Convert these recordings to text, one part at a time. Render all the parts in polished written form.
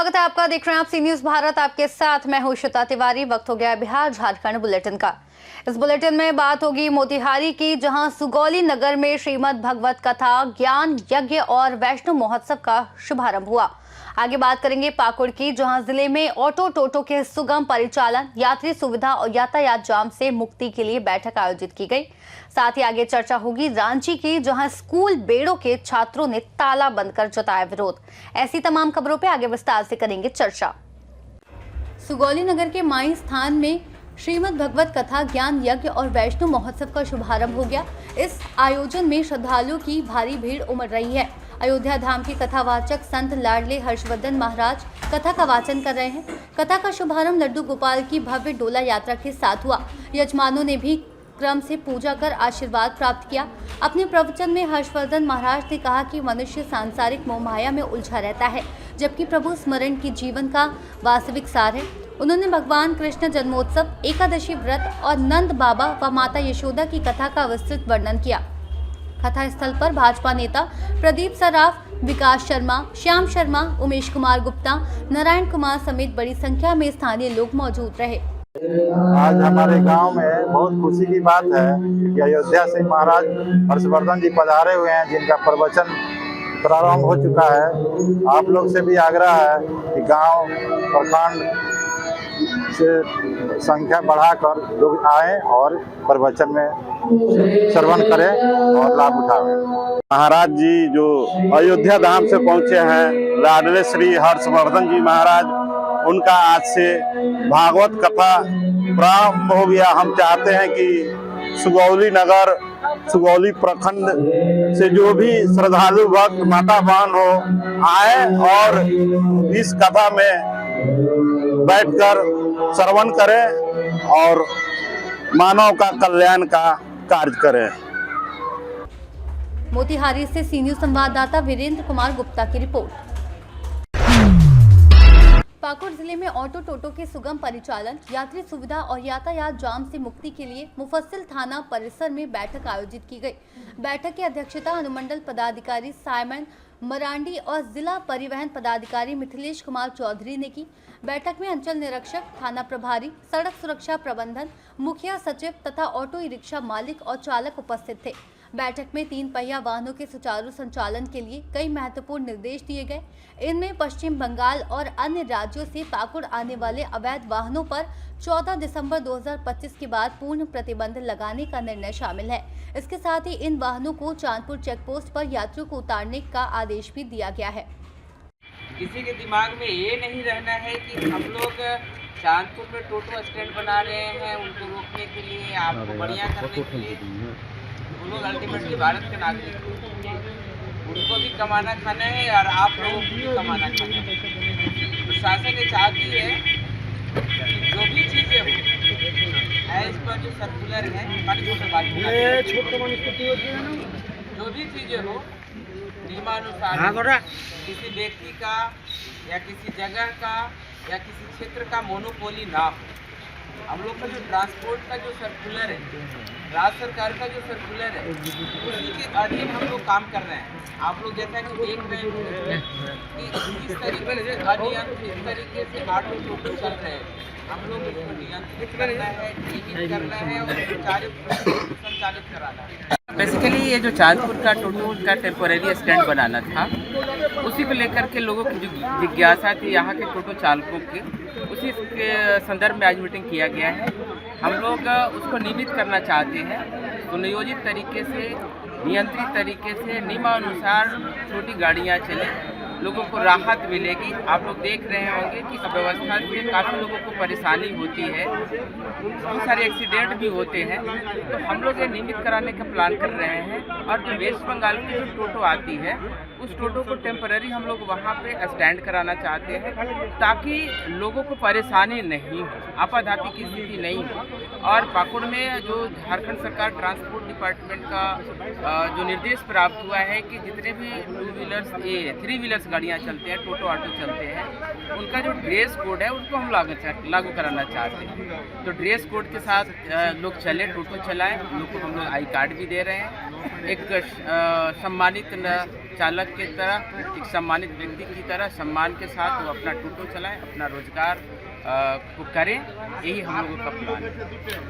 स्वागत है आपका। देख रहे हैं आप सी न्यूज भारत, आपके साथ मैं हूं श्वेता तिवारी। वक्त हो गया बिहार झारखंड बुलेटिन का। इस बुलेटिन में बात होगी मोतिहारी की, जहां सुगौली नगर में श्रीमद् भगवत कथा, ज्ञान यज्ञ और वैष्णव महोत्सव का शुभारंभ हुआ। आगे बात करेंगे पाकुड़ की, जहां जिले में ऑटो टोटो के सुगम परिचालन, यात्री सुविधा और यातायात जाम से मुक्ति के लिए बैठक आयोजित की गई। साथ ही आगे चर्चा होगी रांची की, जहां स्कूल बेड़ों के छात्रों ने ताला बंद कर जताया विरोध। ऐसी तमाम खबरों पे आगे विस्तार से करेंगे चर्चा। सुगौली नगर के माई स्थान में श्रीमद् भगवत कथा, ज्ञान यज्ञ और वैष्णव महोत्सव का शुभारंभ हो गया। इस आयोजन में श्रद्धालुओं की भारी भीड़ उमड़ रही है। अयोध्या धाम के कथावाचक संत लाडले हर्षवर्धन महाराज कथा का वाचन कर रहे हैं। कथा का शुभारंभ लड्डू गोपाल की भव्य डोला यात्रा के साथ हुआ। यजमानों ने भी क्रम से पूजा कर आशीर्वाद प्राप्त किया। अपने प्रवचन में हर्षवर्धन महाराज ने कहा कि मनुष्य सांसारिक मोह माया में उलझा रहता है, जबकि प्रभु स्मरण की जीवन का वास्तविक सार है। उन्होंने भगवान कृष्ण जन्मोत्सव, एकादशी व्रत और नंद बाबा व माता यशोदा की कथा का विस्तृत वर्णन किया। कथा स्थल पर भाजपा नेता प्रदीप सराफ, विकास शर्मा, श्याम शर्मा, उमेश कुमार गुप्ता, नारायण कुमार समेत बड़ी संख्या में स्थानीय लोग मौजूद रहे। आज हमारे गांव में बहुत खुशी की बात है कि अयोध्या से महाराज हर्षवर्धन जी पधारे हुए हैं, जिनका प्रवचन प्रारंभ हो चुका है। आप लोग से भी आग्रह है कि गांव प्रखंड से संख्या बढ़ाकर लोग आए और प्रवचन में श्रवण करें और लाभ उठाएं। महाराज जी जो अयोध्या धाम से पहुंचे हैं, लाडले श्री हर्षवर्धन जी महाराज, उनका आज से भागवत कथा प्रारंभ हो गया। हम चाहते हैं कि सुगौली नगर, सुगौली प्रखंड से जो भी श्रद्धालु भक्त माता बहन हो आए और इस कथा में बैठकर श्रवण करें और मानव का कल्याण का कार्य करें। मोतिहारी से सी न्यूज संवाददाता वीरेंद्र कुमार गुप्ता की रिपोर्ट। पाकुड़ जिले में ऑटो टोटो के सुगम परिचालन, यात्री सुविधा और यातायात जाम से मुक्ति के लिए मुफस्सिल थाना परिसर में बैठक आयोजित की गई। बैठक की अध्यक्षता अनुमंडल पदाधिकारी साइमन मरांडी और जिला परिवहन पदाधिकारी मिथिलेश कुमार चौधरी ने की। बैठक में अंचल निरीक्षक, थाना प्रभारी, सड़क सुरक्षा प्रबंधन, मुखिया सचिव तथा ऑटो ई रिक्शा मालिक और चालक उपस्थित थे। बैठक में 3 पहिया वाहनों के सुचारू संचालन के लिए कई महत्वपूर्ण निर्देश दिए गए। इनमें पश्चिम बंगाल और अन्य राज्यों से पाकुड़ आने वाले अवैध वाहनों पर 14 दिसंबर 2025 के बाद पूर्ण प्रतिबंध लगाने का निर्णय शामिल है। इसके साथ ही इन वाहनों को चांदपुर चेक पोस्ट पर यात्रियों को उतारने का आदेश भी दिया गया है। किसी के दिमाग में ये नहीं रहना है कि हम लोग चांदपुर में टोटो स्टैंड बना रहे हैं उनको रोकने के लिए, आपको बढ़िया करने के लिए। वो लोग अल्टीमेटली भारत के नागरिक हैं, उनको भी कमाना खाना है और आप लोगों को भी कमाना खाना है। प्रशासन ये चाहती है कि जो भी चीज़ें हो एज पर जो सर्कुलर है, जो भी चीज़ें हो नियमानुसार, किसी व्यक्ति का या किसी जगह का या किसी क्षेत्र का मोनोपोली ना हो। हम लोग का जो ट्रांसपोर्ट का जो सर्कुलर है, राज्य सरकार का जो सर्कुलर है, उसी के अधीन हम लोग काम कर रहे हैं। आप लोग जैसा कि देख रहे हैं कि इस तरीके से अनियंत्रित तरीके से ऑटो टोटो चल रहे हैं। हम लोग इसको नियंत्रित करना है, नियमित करना है और संचालित कराना है। बेसिकली ये जो चांदपुर का टोटो का टेम्पोरेरी स्टैंड बनाना था, उसी को लेकर के लोगों की जो जिज्ञासा थी यहाँ के टोटो चालकों की, उसी के संदर्भ में आज मीटिंग किया गया है। हम लोग उसको नियमित करना चाहते हैं, तो नियोजित तरीके से, नियंत्रित तरीके से, नियमानुसार छोटी गाड़ियाँ चलें, लोगों को राहत मिलेगी। आप लोग देख रहे होंगे कि अव्यवस्था से काफ़ी लोगों को परेशानी होती है, बहुत सारे एक्सीडेंट भी होते हैं। तो हम लोग ये नियमित कराने का प्लान कर रहे हैं और जो वेस्ट बंगाल की जो टोटो आती है, उस टोटो को टेम्पररी हम लोग वहाँ पे स्टैंड कराना चाहते हैं, ताकि लोगों को परेशानी नहीं हो, आपाधापी की स्थिति नहीं हो। और पाकुड़ में जो झारखंड सरकार ट्रांसपोर्ट डिपार्टमेंट का जो निर्देश प्राप्त हुआ है कि जितने भी 2 व्हीलर्स, 3 व्हीलर्स गाड़ियाँ चलते हैं, टोटो ऑटो चलते हैं, उनका जो ड्रेस कोड है उनको हम लागू कराना चाहते हैं। तो ड्रेस कोड के साथ लोग चले, टोटो चलाएं। लोग को हम लोग आई कार्ड भी दे रहे हैं। एक सम्मानित चालक की तरह, एक सम्मानित व्यक्ति की तरह सम्मान के साथ वो अपना टोटो चलाएं, अपना रोजगार को करें, यही हम लोगों का प्लान है।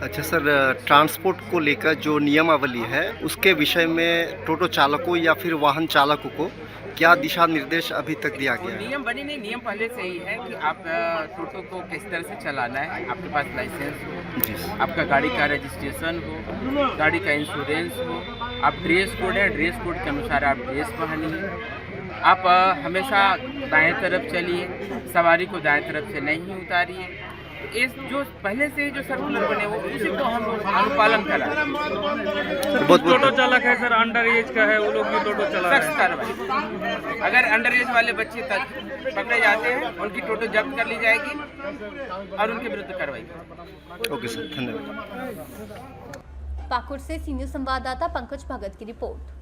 अच्छा सर, ट्रांसपोर्ट को लेकर जो नियमावली है उसके विषय में टोटो चालकों या फिर वाहन चालकों को क्या दिशा निर्देश अभी तक दिया गया है? नियम बनी नहीं, नियम पहले से ही है कि आप टोटो को किस तरह से चलाना है। आपके पास लाइसेंस हो, आपका गाड़ी का रजिस्ट्रेशन हो, गाड़ी का इंश्योरेंस हो, आप ड्रेस कोड है, ड्रेस कोड के अनुसार आप ड्रेस पहनिए, आप हमेशा दाएं तरफ चलिए, सवारी को दाएं तरफ से नहीं उतारिए। इस जो पहले से ही जो सर्कुलर बने वो उसी को हम लोग अनुपालन करा। टोटो चालक है सर, अंडर एज का है, वो लोग भी टोटो चला रहे हैं। सख्त कार्रवाई, अगर अंडर एज वाले बच्चे तक पकड़े जाते हैं उनकी टोटो जब्त कर ली जाएगी और उनके विरुद्ध कार्रवाई की। ओके सर, धन्यवाद। पाकुड़ से सी न्यूज संवाददाता पंकज भगत की रिपोर्ट।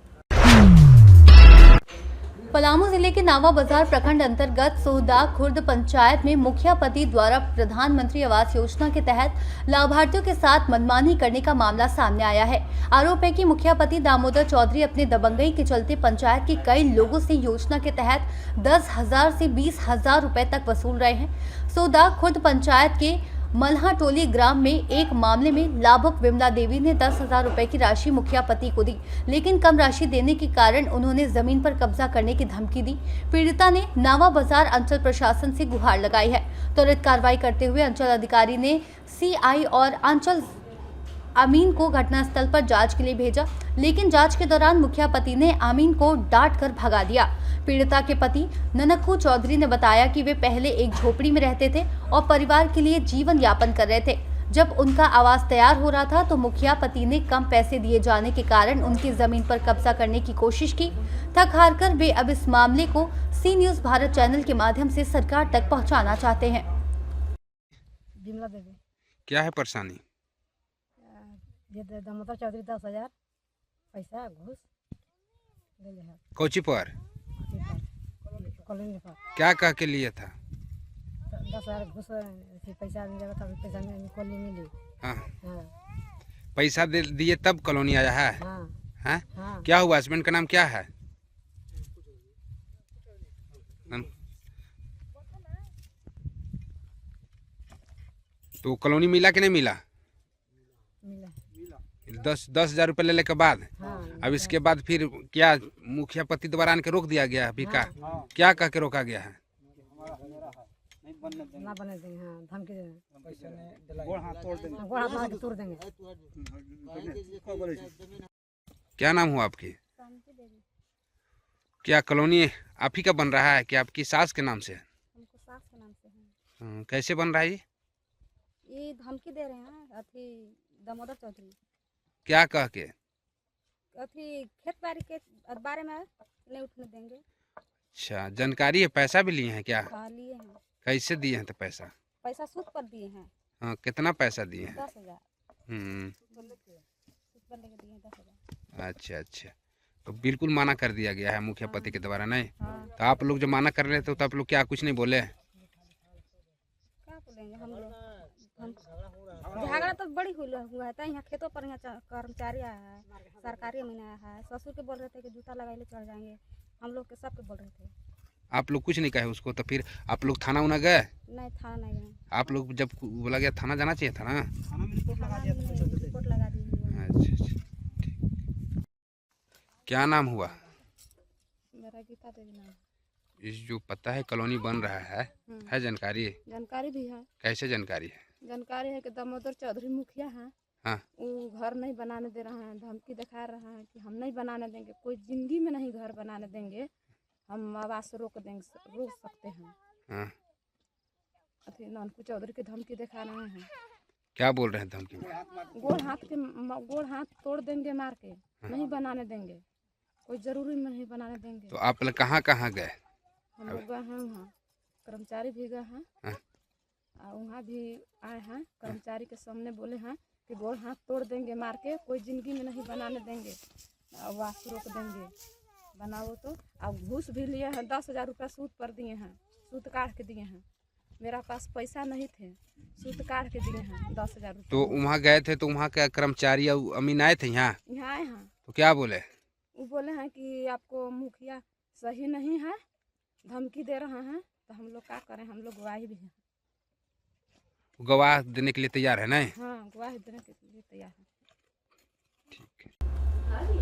पलामू जिले के नावा बाजार प्रखंड अंतर्गत सोहदा खुर्द पंचायत में मुखिया पति द्वारा प्रधानमंत्री आवास योजना के तहत लाभार्थियों के साथ मनमानी करने का मामला सामने आया है। आरोप है कि मुखिया पति दामोदर चौधरी अपने दबंगई के चलते पंचायत के कई लोगों से योजना के तहत 10,000 से 20,000 रुपए तक वसूल रहे हैं। सोहदा खुर्द पंचायत के मल्हा टोली ग्राम में एक मामले में लाभुक विमला देवी ने 10,000 रुपए की राशि मुखिया पति को दी, लेकिन कम राशि देने के कारण उन्होंने जमीन पर कब्जा करने की धमकी दी। पीड़िता ने नावा बाजार अंचल प्रशासन से गुहार लगाई है। त्वरित कार्रवाई करते हुए अंचल अधिकारी ने सीआई और अंचल अमीन को घटनास्थल पर जांच के लिए भेजा, लेकिन जांच के दौरान मुखिया पति ने अमीन को डांट कर भगा दिया। पीड़िता के पति ननक्खू चौधरी ने बताया कि वे पहले एक झोपड़ी में रहते थे और परिवार के लिए जीवन यापन कर रहे थे। जब उनका आवास तैयार हो रहा था तो मुखिया पति ने कम पैसे दिए जाने के कारण उनकी जमीन पर कब्जा करने की कोशिश की। थक हार कर वे अब इस मामले को सी न्यूज भारत चैनल के माध्यम से सरकार तक पहुँचाना चाहते हैं। विमला देवी। क्या है परेशानी? दामोदर चौधरी 10,000 पैसा घूस ले ले है कोची पर कॉलोनी पर। क्या कह के लिए था? 10,000 घूस पैसा मिलेगा तब पैसा कॉलोनी मिली। हाँ, हाँ पैसा दे दिए तब कॉलोनी आया है? हाँ हाँ? हाँ। क्या हुआ? हस्बैंड का नाम क्या है? तो कॉलोनी मिला कि नहीं मिला? मिला। 10,000 रुपये लेने के बाद हाँ। अब इसके बाद फिर क्या मुखिया पति द्वारा आन के रोक दिया गया अभी का? क्या कह के रोका गया है? ना बने देंगे। हाँ, धमकी देंगे, गोड़ हाथ मार के तोड़ देंगे। क्या नाम हुआ आपकी? क्या कॉलोनी आप ही का बन रहा है कि आपकी सास के नाम से? हमको सास के नाम से है। कैसे बन रहा है ये धमकी दे रहे हैं अथी दामोदर चौधरी, क्या कह के? अथी खेत बाड़ी के बारे में नहीं उठने देंगे। अच्छा, जानकारी है? पैसा भी लिए हैं क्या? हाँ, लिए हैं। कैसे दिए हैं? तो पैसा सूद पर दिए हैं। हाँ, कितना पैसा दिए हैं? 10,000 सूद पर लेके दिए हैं 10,000। अच्छा अच्छा, तो बिल्कुल माना कर दिया गया है मुखिया पति के द्वारा, नहीं? हाँ। तो आप लोग जो माना कर रहे थे तो आप लोग क्या कुछ नहीं बोले? क्या बोलेंगे हम लोग? झगड़ा तो बड़ी हुआ है। तो यहाँ खेतों पर यहाँ कर्मचारी आया है, सरकारी अमीन आया है। ससुर के बोल रहे थे कि जूता लगाए ले चढ़ जाएंगे। हम लोग के सबके बोल रहे थे। आप लोग कुछ नहीं कहे उसको? तो फिर आप लोग थाना उना गए? नहीं, थाना नहीं गए। आप लोग जब बोला गया थाना जाना चाहिए था ना? रिपोर्ट लगा दी। अच्छा अच्छा, ठीक। क्या नाम हुआ? मेरा गीता देवी नाम। इस जो पता है कॉलोनी बन रहा है जानकारी? जानकारी भी है। कैसे जानकारी है? जानकारी है कि दामोदर चौधरी मुखिया हैं। हाँ। वो घर नहीं बनाने दे रहा है, धमकी दिखा रहा है कि हम नहीं बनाने देंगे, कोई जिंदगी में नहीं घर बनाने देंगे, हम आवास रोक सकते हैं। हाँ। अथी नानकू चौधरी की धमकी दिखा रहे हैं। क्या बोल रहे हैं धमकी में? गोड़ हाथ तोड़ देंगे, मार के नहीं बनाने देंगे, कोई जरूरी में नहीं बनाने देंगे। तो आप लोग कहाँ कहाँ गए? हम लोग गए हैं वहाँ, कर्मचारी भी गए हैं और वहाँ भी आए हैं। कर्मचारी के सामने बोले हैं कि गोड़ हाथ तोड़ देंगे, मार के कोई जिंदगी में नहीं बनाने देंगे, आवास रोक देंगे, बनाओ तो। अब घूस भी लिए हैं, 10,000 रुपया सूद पर दिए हैं, सूद काट के दिए हैं। मेरा पास पैसा नहीं थे, सूद काट के दिए हैं 10,000 रुपया। तो वहाँ गए थे तो वहाँ के कर्मचारी अमीन आए थे यहाँ? यहाँ आए हैं। तो क्या बोले? वो बोले हैं कि आपको मुखिया सही नहीं है, धमकी दे रहे हैं, तो हम लोग क्या करें, हम लोग गवाही भी हैं। गवाह देने के लिए तैयार है नहीं? हाँ, गवाही देने के लिए तैयार है।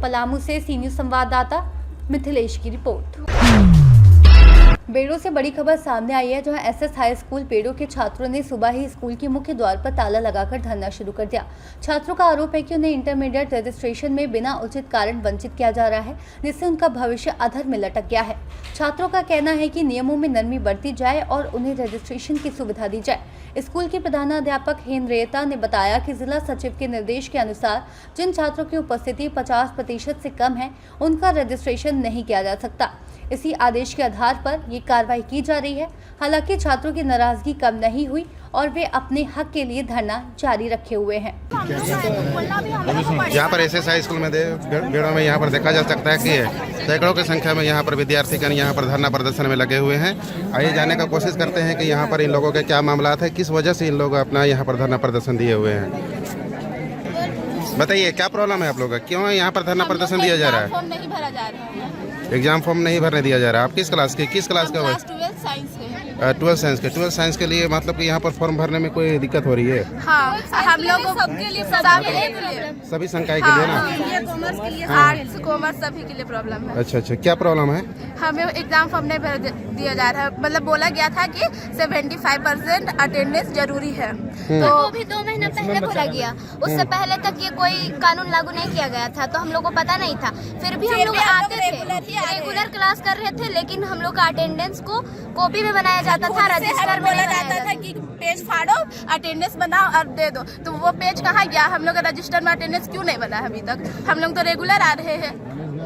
पलामू से सी न्यूज़ संवाददाता मिथिलेश की रिपोर्ट। बेड़ो से बड़ी खबर सामने आई है, जहां एसएस हाई स्कूल बेड़ो के छात्रों ने सुबह ही स्कूल के मुख्य द्वार पर ताला लगाकर धरना शुरू कर दिया। छात्रों का आरोप है कि उन्हें इंटरमीडिएट रजिस्ट्रेशन में बिना उचित कारण वंचित किया जा रहा है, जिससे उनका भविष्य अधर में लटक गया है। छात्रों का कहना है कि नियमों में नरमी बरती जाए और उन्हें रजिस्ट्रेशन की सुविधा दी जाए। स्कूल की प्रधानाध्यापक हेनरिएटा ने बताया कि जिला सचिव के निर्देश के अनुसार जिन छात्रों की उपस्थिति 50% से कम है, उनका रजिस्ट्रेशन नहीं किया जा सकता। इसी आदेश के आधार पर ये कार्रवाई की जा रही है। हालांकि छात्रों की नाराजगी कम नहीं हुई और वे अपने हक के लिए धरना जारी रखे हुए हैं। यहाँ पर एसएस हाई स्कूल में बेड़ो में यहाँ पर देखा जा सकता है कि सैकड़ों की संख्या में यहाँ पर विद्यार्थीगण यहाँ पर धरना प्रदर्शन में लगे हुए हैं। आइए जानने का कोशिश करते हैं कि यहाँ पर इन लोगों के क्या मामला है, किस वजह से इन लोग अपना यहाँ पर धरना प्रदर्शन दिए हुए हैं। बताइए क्या प्रॉब्लम है आप लोगों का, क्यों यहाँ पर धरना प्रदर्शन दिया जा रहा है? फॉर्म नहीं भरा जा रहा है। एग्जाम फॉर्म नहीं भरने दिया जा रहा है। आप किस क्लास के हो? 12th साइंस के। 12th साइंस के। 12th साइंस के लिए मतलब कि यहाँ पर फॉर्म भरने में कोई दिक्कत हो रही है? हाँ, हम लोग सबके लिए, सभी संकाय के लिए ना? आर्ट्स कॉमर्स सभी के लिए प्रॉब्लम है। अच्छा, क्या प्रॉब्लम है? हमें एग्जाम फॉर्म नहीं भर दिया जा रहा है। मतलब बोला गया था कि 75% अटेंडेंस जरूरी है, तो वो भी 2 महीना पहले बोला गया। उससे पहले तक ये कोई कानून लागू नहीं किया गया था, तो हम लोग को पता नहीं था। फिर भी हम लोग आते थे, रेगुलर क्लास कर रहे थे, लेकिन हम लोग का अटेंडेंस को कॉपी में बनाया जाता था, रजिस्टर में बोला जाता था कि पेज फाड़ो, अटेंडेंस बनाओ और दे दो। तो वो पेज कहाँ गया? हम लोग का रजिस्टर में अटेंडेंस क्यों नहीं बना है अभी तक? हम लोग तो रेगुलर आ रहे हैं,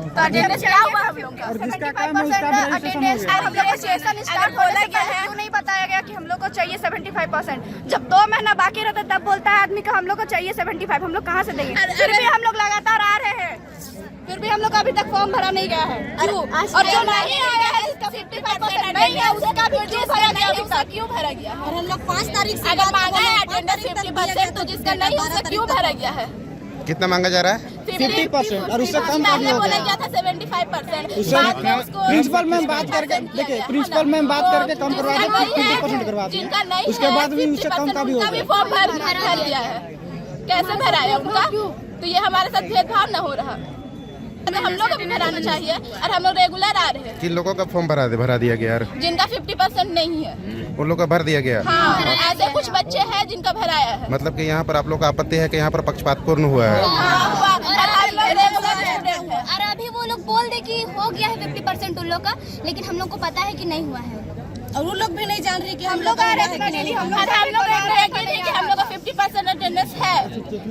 तो अटेंडेंस क्या हुआ हम लोग का? 75% अटेंडेंस। हम लोग को सेशन स्टार्ट बोला गया है, क्यों नहीं बताया गया कि हम लोग को चाहिए 75%? जब 2 महीना बाकी रहता तब बोलता है आदमी का हम लोग को चाहिए 75। हम लोग कहाँ से देंगे? फिर भी हम लोग लगातार आ रहे हैं, फिर भी हम लोग अभी तक फॉर्म भरा नहीं गया है। क्यों? और जो नहीं आया है जिसका 55% नहीं है, उसका भी क्यों भरा गया? क्यों भरा गया? और हम लोग 5 तारीख से अगर मांगा है अटेंडेंस 50%, तो जिसका नहीं उसका क्यों भरा गया है? कितना मांगा जा रहा है? 50% और उससे कम पहले बोला गया था 75%। प्रिंसिपल मैम बात करके, देखिए प्रिंसिपल मैम बात करके कम करवा दे, 50% करवा दे। उसके बाद भी उससे कम का भी होगा। फॉर्म भर दिया है, कैसे भराया उनका? तो ये हमारे साथ भेदभाव न हो रहा। हम लोग अभी भराना चाहिए और हम लोग रेगुलर आ रहे हैं। किन लोगों का फॉर्म भरा दिया गया? जिनका 50% नहीं है उन लोगों का भर दिया गया। हाँ, ऐसे कुछ बच्चे हैं जिनका भराया है। मतलब कि यहाँ पर आप लोग का आपत्ति है कि यहाँ पर पक्षपातपूर्ण हुआ है। और अभी वो लोग बोल दे कि हो गया है 50% उन लोग का, लेकिन हम लोग को पता है कि नहीं हुआ है, और वो लोग भी नहीं जान रही कि हम लोग आ रहे हैं कि नहीं। हम लोग 50% अटेंडेंस है,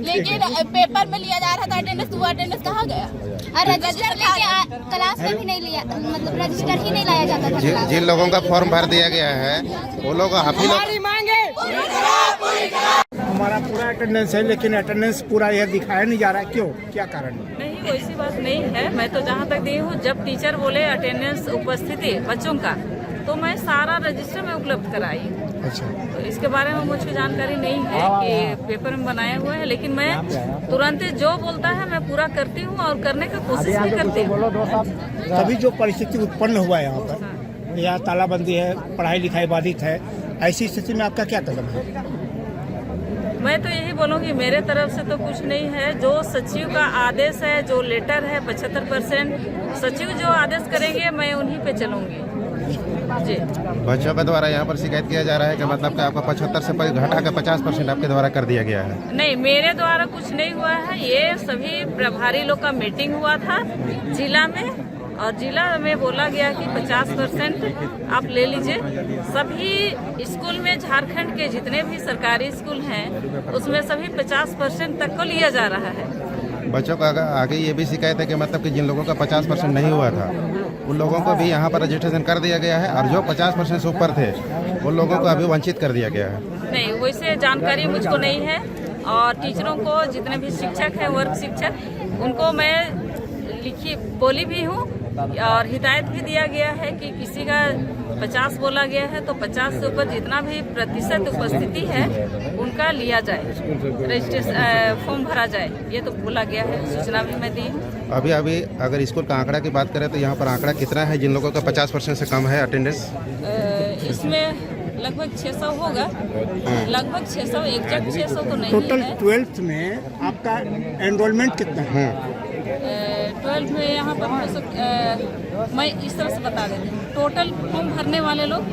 लेकिन पेपर में लिया जा रहा था अटेंडेंस, तो वो अटेंडेंस कहाँ गया? और रजिस्टर लेके क्लास में भी नहीं लिया, मतलब रजिस्टर ही नहीं लाया जाता था। जिन लोगों का फॉर्म भर दिया गया है वो लोग आप ही लोग। हमारा पूरा अटेंडेंस है, लेकिन अटेंडेंस पूरा यह दिखाया नहीं जा रहा है। क्यों, क्या कारण? नहीं, वैसी बात नहीं है। मैं तो जहाँ तक दी हूँ, जब टीचर बोले अटेंडेंस उपस्थिति बच्चों का, तो मैं सारा रजिस्टर में उपलब्ध कराई। अच्छा, तो इसके बारे में मुझे जानकारी नहीं है कि पेपर में बनाए हुए हैं, लेकिन मैं तुरंत जो बोलता है मैं पूरा करती हूँ और करने की कोशिश भी करती हूँ। तभी जो परिस्थिति उत्पन्न हुआ है यहाँ पर, यहाँ तालाबंदी है, पढ़ाई लिखाई बाधित है, ऐसी स्थिति में आपका क्या कदम है? मैं तो यही बोलूँगी, मेरे तरफ से तो कुछ नहीं है। जो सचिव का आदेश है, जो लेटर है 75%, सचिव जो आदेश करेंगे मैं उन्हीं पे चलूँगी जी। बच्चों के द्वारा यहाँ पर शिकायत किया जा रहा है कि मतलब कि आपका 75 से घटा कर 50% आपके द्वारा कर दिया गया है। नहीं, मेरे द्वारा कुछ नहीं हुआ है। ये सभी प्रभारी लोग का मीटिंग हुआ था जिला में, और जिला में बोला गया कि 50% आप ले लीजिए। सभी स्कूल में झारखंड के जितने भी सरकारी स्कूल हैं उसमें सभी 50% तक को लिया जा रहा है। बच्चों का आगे ये भी शिकायत है कि मतलब कि जिन लोगों का 50% नहीं हुआ था उन लोगों को भी यहाँ पर रजिस्ट्रेशन कर दिया गया है, और जो 50% से ऊपर थे उन लोगों को अभी वंचित कर दिया गया है। नहीं, वैसे जानकारी मुझको नहीं है। और टीचरों को, जितने भी शिक्षक हैं, वर्ग शिक्षक, उनको मैं बोली भी हूँ और हिदायत भी दिया गया है कि किसी का 50 बोला गया है, तो 50 से ऊपर जितना भी प्रतिशत उपस्थिति है उनका लिया जाए, रजिस्ट्रेशन फॉर्म भरा जाए, ये तो बोला गया है, सूचना भी मैं दी हूँ। अभी अगर स्कूल का आंकड़ा की बात करें तो यहाँ पर आंकड़ा कितना है जिन लोगों का 50% से कम है अटेंडेंस? इसमें लगभग 600 होगा, लगभग 600, एग्जैक्ट 600 तो नहीं टोटल है। 12th में आपका एनरोलमेंट कितना है? 12 में यहाँ पर मैं इस तरह से बता देती हूँ, टोटल फॉर्म भरने वाले लोग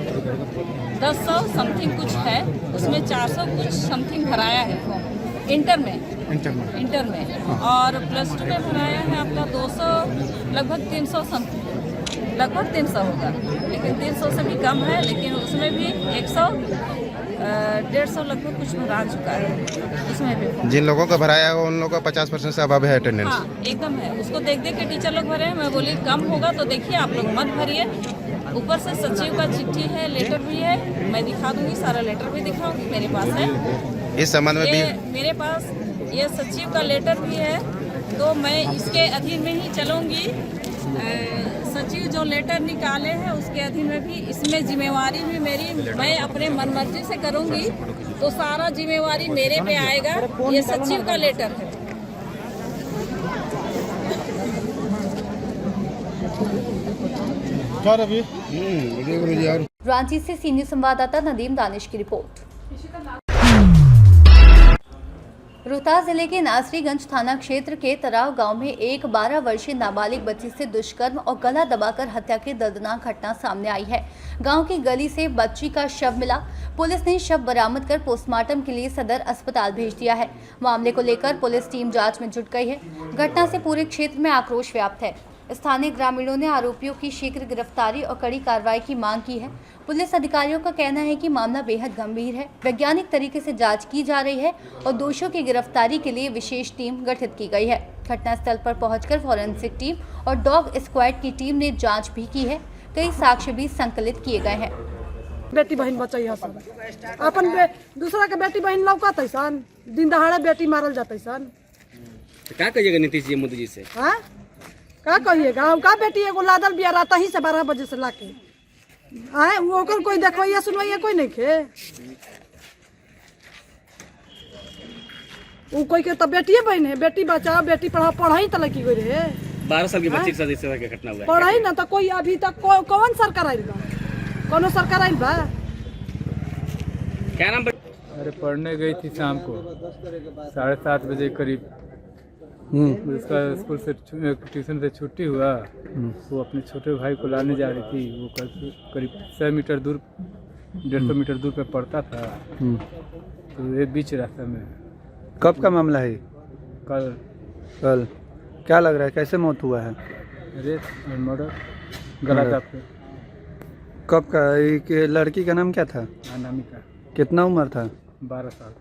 1000 समथिंग कुछ है, उसमें 400 कुछ समथिंग भराया है फॉर्म इंटर में, और +2 में भराया है आपका 200, लगभग 300 समथिंग, लगभग 300 होगा, लेकिन 300 से भी कम है, लेकिन उसमें भी 100, 150 लगभग कुछ भरा चुका है उसमें भी। जिन लोगों का भराया है उन लोगों का 50% से अबव है अटेंडेंस? हाँ, एकदम है। उसको देख के टीचर लोग भरे हैं। मैं बोली कम होगा तो देखिए आप लोग मत भरिए। ऊपर से सचिव का चिट्ठी है, लेटर भी है, मैं दिखा दूंगी, सारा लेटर भी दिखाऊंगी, मेरे पास है। इस संबंध में भी मेरे पास ये सचिव का लेटर भी है, तो मैं इसके अधीन में ही चलूंगी। सचिव जो लेटर निकाले हैं उसके अधीन में भी, इसमें जिम्मेवारी भी मेरी, मैं अपने मनमर्जी से करूंगी तो सारा जिम्मेवारी मेरे पे आएगा। ये सचिव का लेटर है। रांची से सीनियर संवाददाता नदीम दानिश की रिपोर्ट। रोहतास जिले के नासरीगंज थाना क्षेत्र के तराव गांव में एक 12 वर्षीय नाबालिग बच्ची से दुष्कर्म और गला दबाकर हत्या की दर्दनाक घटना सामने आई है। गांव की गली से बच्ची का शव मिला। पुलिस ने शव बरामद कर पोस्टमार्टम के लिए सदर अस्पताल भेज दिया है। मामले को लेकर पुलिस टीम जांच में जुट गई है। घटना से पूरे क्षेत्र में आक्रोश व्याप्त है। स्थानीय ग्रामीणों ने आरोपियों की शीघ्र गिरफ्तारी और कड़ी कार्रवाई की मांग की है। पुलिस अधिकारियों का कहना है कि मामला बेहद गंभीर है, वैज्ञानिक तरीके से जांच की जा रही है और दोषियों की गिरफ्तारी के लिए विशेष टीम गठित की गई है। घटनास्थल पर पहुंचकर फॉरेंसिक टीम और डॉग स्क्वाड की टीम ने जांच भी की है। कई साक्ष्य भी संकलित किए गए हैं। बेटी बहन बचाई सब अपन दूसरा के बेटी बहन लौकत सन, दिन दहाड़े बेटी मारल जाते सन। क्या कहिएगा नीतीश जी मोदी जी से? हाँ, क्या कहिएगा? हम का बेटी एगो लादल बिया रहता ही से 12 बजे से लाके आए, वो कोई देखवाइया सुनवाइया कोई नहीं खे। वो कोई के तो बेटिए बहन है, बेटी बचाओ बेटी पढ़ाओ, पढ़ाई तो लगी गई रहे। 12 साल की बच्ची के साथ इस तरह की घटना हुआ है। पढ़ाई ना तो कोई अभी तक कौन सरकार आइल बा? कौनो सरकार आइल बा? क्या नाम? अरे पढ़ने गई थी शाम को 7:30 बजे करीब। उसका स्कूल से ट्यूशन से छुट्टी हुआ। वो अपने छोटे भाई को लाने जा रही थी। वो करीब 100 मीटर दूर, 150 मीटर दूर पे पड़ता था। तो ये बीच रास्ते में। कब का मामला है? कल। क्या लग रहा है, कैसे मौत हुआ है? रेप और मर्डर, गला दाब पे। कब का? एक लड़की का नाम क्या था? अनामिका। कितना उम्र था? 12 साल।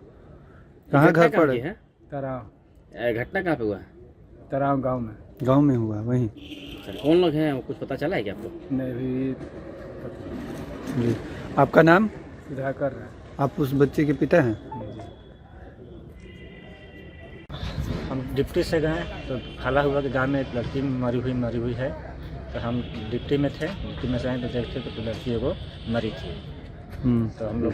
कहाँ घर पर है? तराव। घटना कहाँ पे हुआ है? तराव गांव में। गांव में हुआ वहीं। कौन लोग हैं, कुछ पता चला है क्या आपको? नहीं। जी, आपका नाम? सुधाकर है। आप उस बच्चे के पिता हैं? हम डिप्टी से गए तो हाला हुआ कि गांव में एक लड़की मरी हुई है। तो हम डिप्टी में थे, डिप्टी में से आए तो देखते तो लड़की एगो मरी थी। तो हम लोग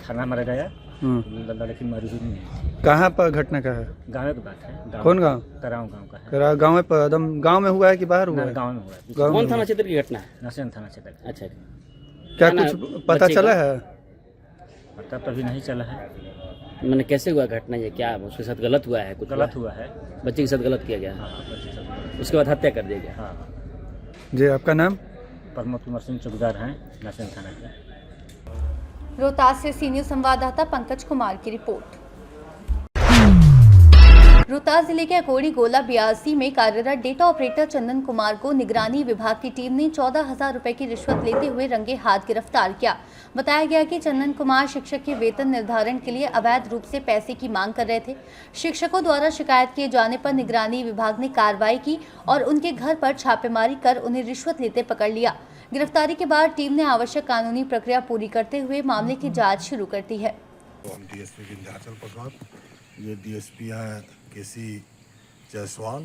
थाना में गया, लड़की मरी हुई नहीं है। कहाँ पर घटना का है? गाँव की बात है। कौन गाँव? तराव गाँव का है। तराव गाँव में एकदम गाँव में हुआ है कि बाहर हुआ है? गाँव में हुआ है। कौन थाना क्षेत्र की घटना है? नरसिंह थाना क्षेत्र। अच्छा, क्या कुछ पता चला है? पता तो अभी नहीं चला है। मैंने कैसे हुआ घटना, ये क्या उसके साथ गलत हुआ है? कुछ गलत हुआ है, बच्चे के साथ गलत किया गया। उसके बाद हत्या कर दिया गया। हाँ। जी, आपका नाम? प्रमोद कुमार सिंह, चौकीदार हैं नरसिंह थाना के। रोहतास से सीनियर संवाददाता पंकज कुमार की रिपोर्ट। रोहतास जिले के अकोड़ी गोला 82 में कार्यरत डेटा ऑपरेटर चंदन कुमार को निगरानी विभाग की टीम ने 14,000 रुपए की रिश्वत लेते हुए रंगे हाथ गिरफ्तार किया। बताया गया कि चंदन कुमार शिक्षक के वेतन निर्धारण के लिए अवैध रूप से पैसे की मांग कर रहे थे। शिक्षकों द्वारा शिकायत किए जाने पर निगरानी विभाग ने कार्रवाई की और उनके घर पर छापेमारी कर उन्हें रिश्वत लेते पकड़ लिया। गिरफ्तारी के बाद टीम ने आवश्यक कानूनी प्रक्रिया पूरी करते हुए मामले की जाँच शुरू कर दी है। ये डीएसपी हैं केसी जायसवाल,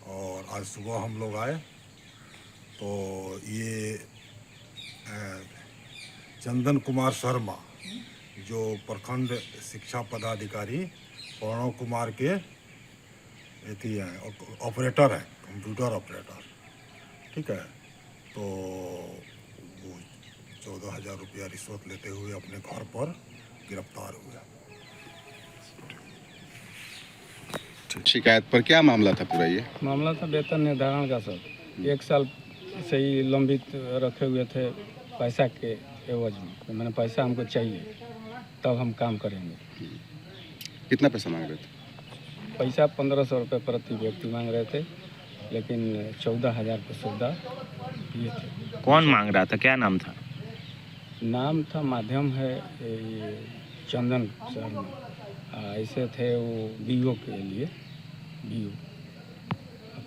और आज सुबह हम लोग आए तो ये चंदन कुमार शर्मा जो प्रखंड शिक्षा पदाधिकारी प्रणव कुमार के एथी हैं, ऑपरेटर है, कंप्यूटर ऑपरेटर, ठीक है। तो वो 14,000 रुपया रिश्वत लेते हुए अपने घर पर गिरफ्तार हुए। शिकायत पर क्या मामला था पूरा? ये मामला था वेतन निर्धारण का। सर 1 साल से ही लंबित रखे हुए थे पैसा के एवज में, तो मैंने पैसा हमको चाहिए तब हम काम करेंगे। कितना पैसा मांग रहे थे? पैसा 1500 रुपये प्रति व्यक्ति मांग रहे थे, लेकिन 14,000 की सुविधा दिए थे। कौन मांग रहा था, क्या नाम था? नाम था माध्यम है ये चंदन शर्मा, ऐसे थे वो बीओ के लिए, बीओ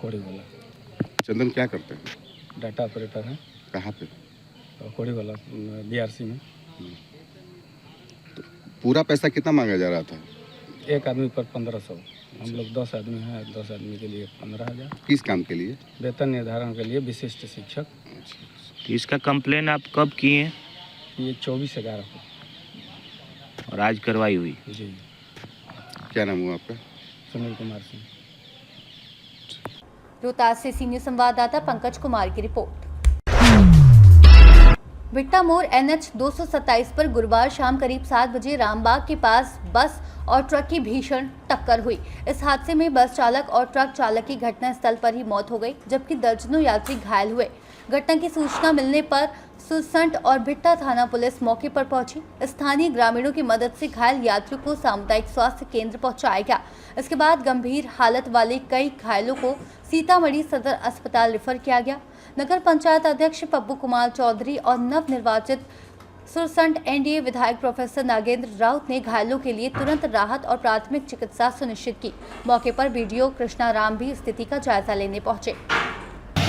कोड़ी वाला। चंदन क्या करते हैं? डाटा ऑपरेटर हैं। कहाँ पे? कोड़ी वाला बीआरसी में। तो पूरा पैसा कितना मांगा जा रहा था? एक आदमी पर 1500। हम लोग 10 आदमी हैं, 10 आदमी के लिए 15,000। किस काम के लिए? वेतन निर्धारण के लिए, विशिष्ट शिक्षक। तो इसका कंप्लेन आप कब किए? ये 24/11 को। और आज कार्रवाई हुई? जी। क्या नाम हुआ आपका? सुनील कुमार सिंह। रोहतास से सीनियर संवाददाता पंकज कुमार की रिपोर्ट। बिट्टा मोड़ NH 227 पर गुरुवार शाम करीब 7 बजे रामबाग के पास बस और ट्रक की भीषण टक्कर हुई। इस हादसे में बस चालक और ट्रक चालक की घटनास्थल पर ही मौत हो गई, जबकि दर्जनों यात्री घायल हुए। घटना की सूचना मिलने पर सुरसंट और भिट्टा थाना पुलिस मौके पर पहुंची। स्थानीय ग्रामीणों की मदद से घायल यात्रियों को सामुदायिक स्वास्थ्य केंद्र पहुंचाया गया। इसके बाद गंभीर हालत वाले कई घायलों को सीतामढ़ी सदर अस्पताल रेफर किया गया। नगर पंचायत अध्यक्ष पप्पू कुमार चौधरी और नवनिर्वाचित सुरसंट NDA विधायक प्रोफेसर नागेंद्र राउत ने घायलों के लिए तुरंत राहत और प्राथमिक चिकित्सा सुनिश्चित की। मौके पर BDO कृष्णाराम भी स्थिति का जायजा लेने पहुंचे।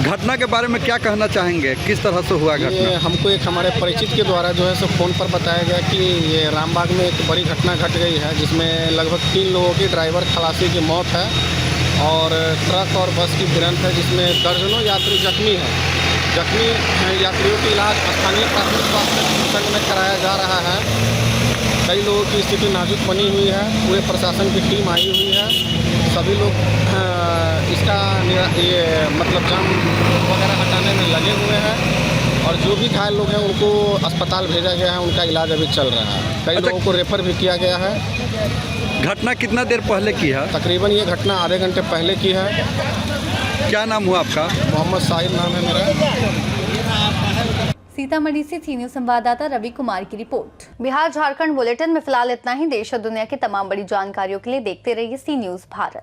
घटना के बारे में क्या कहना चाहेंगे, किस तरह से हुआ घटना? ये हमको एक हमारे परिचित के द्वारा जो है सो फ़ोन पर बताया गया कि ये रामबाग में एक बड़ी घटना घट गई है, जिसमें लगभग 3 लोगों की ड्राइवर खलासी की मौत है और ट्रक और बस की भिड़ंत है, जिसमें दर्जनों यात्री जख्मी हैं। जख्मी यात्रियों का इलाज स्थानीय प्राथमिक स्वास्थ्य केंद्र में कराया जा रहा है। कई लोगों की स्थिति नाजुक बनी हुई है। पूरे प्रशासन की टीम आई हुई है। सभी लोग इसका ये मतलब जाम वगैरह हटाने में लगे हुए हैं और जो भी घायल लोग हैं उनको अस्पताल भेजा गया है। उनका इलाज अभी चल रहा है। कई लोगों को रेफर भी किया गया है। घटना कितना देर पहले की है? तकरीबन ये घटना आधे घंटे पहले की है। क्या नाम हुआ आपका? मोहम्मद साहिब नाम है मेरा। सीतामढ़ी से सीनियर संवाददाता रवि कुमार की रिपोर्ट। बिहार झारखंड बुलेटिन में फिलहाल इतना ही। देश और दुनिया की तमाम बड़ी जानकारियों के लिए देखते रहिए सी न्यूज़ भारत।